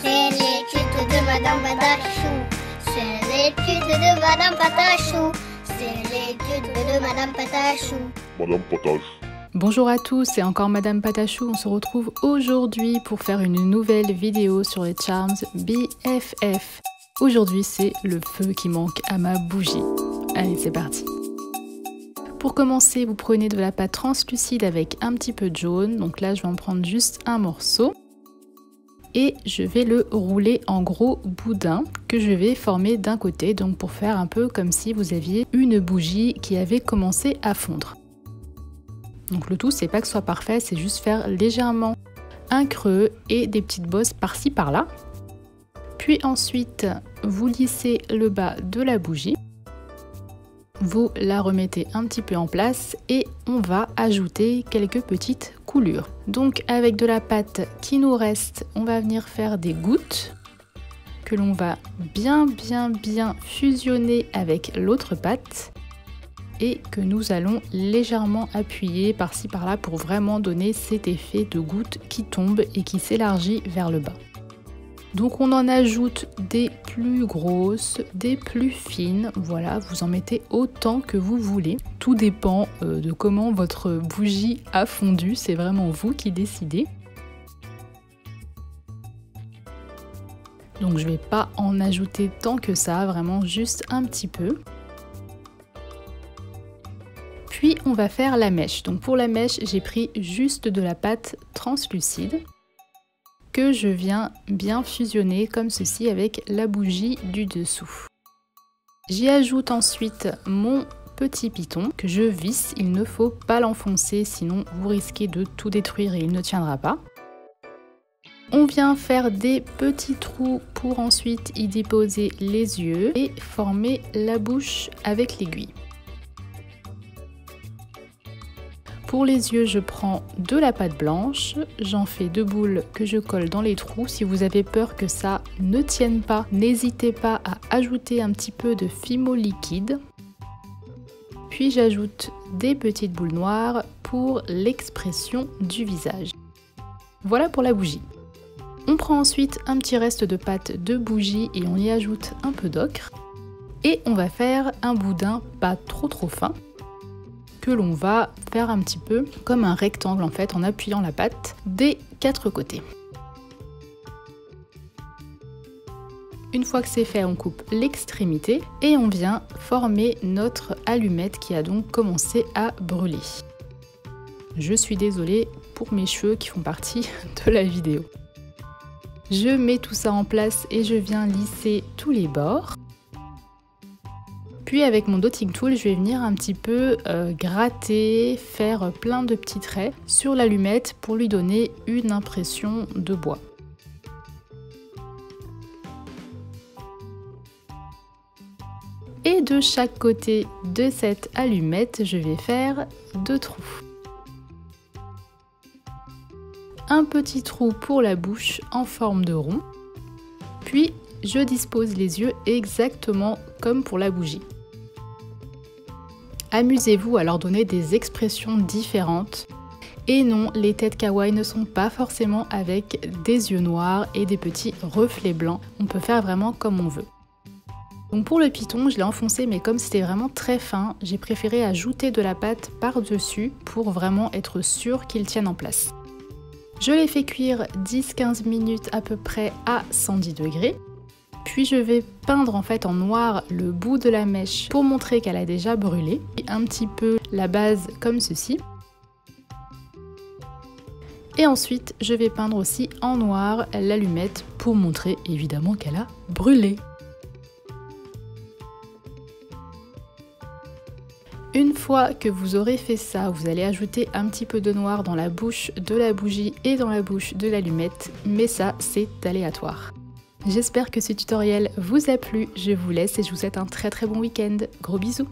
C'est l'étude de Madame Patachou. C'est l'étude de Madame Patachou. C'est l'étude de Madame Patachou. Madame Patachou. Bonjour à tous, c'est encore Madame Patachou. On se retrouve aujourd'hui pour faire une nouvelle vidéo sur les Charms BFF. Aujourd'hui, c'est le feu qui manque à ma bougie. Allez, c'est parti. Pour commencer, vous prenez de la pâte translucide avec un petit peu de jaune. Donc là, je vais en prendre juste un morceau. Et je vais le rouler en gros boudin que je vais former d'un côté. Donc pour faire un peu comme si vous aviez une bougie qui avait commencé à fondre. Donc le tout, c'est pas que ce soit parfait, c'est juste faire légèrement un creux et des petites bosses par-ci par-là. Puis ensuite, vous lissez le bas de la bougie. Vous la remettez un petit peu en place et on va ajouter quelques petites coulures. Donc avec de la pâte qui nous reste, on va venir faire des gouttes que l'on va bien fusionner avec l'autre pâte et que nous allons légèrement appuyer par-ci par-là pour vraiment donner cet effet de goutte qui tombe et qui s'élargit vers le bas. Donc on en ajoute des plus grosses, des plus fines, voilà, vous en mettez autant que vous voulez. Tout dépend de comment votre bougie a fondu, c'est vraiment vous qui décidez. Donc je ne vais pas en ajouter tant que ça, vraiment juste un petit peu. Puis on va faire la mèche. Donc pour la mèche, j'ai pris juste de la pâte translucide que je viens bien fusionner comme ceci avec la bougie du dessous. J'y ajoute ensuite mon petit piton que je visse, il ne faut pas l'enfoncer sinon vous risquez de tout détruire et il ne tiendra pas. On vient faire des petits trous pour ensuite y déposer les yeux et former la bouche avec l'aiguille. Pour les yeux, je prends de la pâte blanche, j'en fais 2 boules que je colle dans les trous. Si vous avez peur que ça ne tienne pas, n'hésitez pas à ajouter un petit peu de Fimo liquide. Puis j'ajoute des petites boules noires pour l'expression du visage. Voilà pour la bougie. On prend ensuite un petit reste de pâte de bougie et on y ajoute un peu d'ocre. Et on va faire un boudin pas trop fin, que l'on va faire un petit peu comme un rectangle en fait en appuyant la pâte des 4 côtés. Une fois que c'est fait, on coupe l'extrémité et on vient former notre allumette qui a donc commencé à brûler. Je suis désolée pour mes cheveux qui font partie de la vidéo. Je mets tout ça en place et je viens lisser tous les bords. Puis avec mon dotting tool, je vais venir un petit peu gratter, faire plein de petits traits sur l'allumette pour lui donner une impression de bois. Et de chaque côté de cette allumette, je vais faire 2 trous. Un petit trou pour la bouche en forme de rond. Puis je dispose les yeux exactement comme pour la bougie. Amusez-vous à leur donner des expressions différentes. Et non, les têtes kawaii ne sont pas forcément avec des yeux noirs et des petits reflets blancs. On peut faire vraiment comme on veut. Donc pour le piton, je l'ai enfoncé, mais comme c'était vraiment très fin, j'ai préféré ajouter de la pâte par-dessus pour vraiment être sûr qu'il tienne en place. Je l'ai fait cuire 10-15 minutes à peu près à 110 degrés. Puis je vais peindre en fait en noir le bout de la mèche pour montrer qu'elle a déjà brûlé. Un petit peu la base comme ceci. Et ensuite je vais peindre aussi en noir l'allumette pour montrer évidemment qu'elle a brûlé. Une fois que vous aurez fait ça, vous allez ajouter un petit peu de noir dans la bouche de la bougie et dans la bouche de l'allumette. Mais ça, c'est aléatoire. J'espère que ce tutoriel vous a plu, je vous laisse et je vous souhaite un très bon week-end. Gros bisous!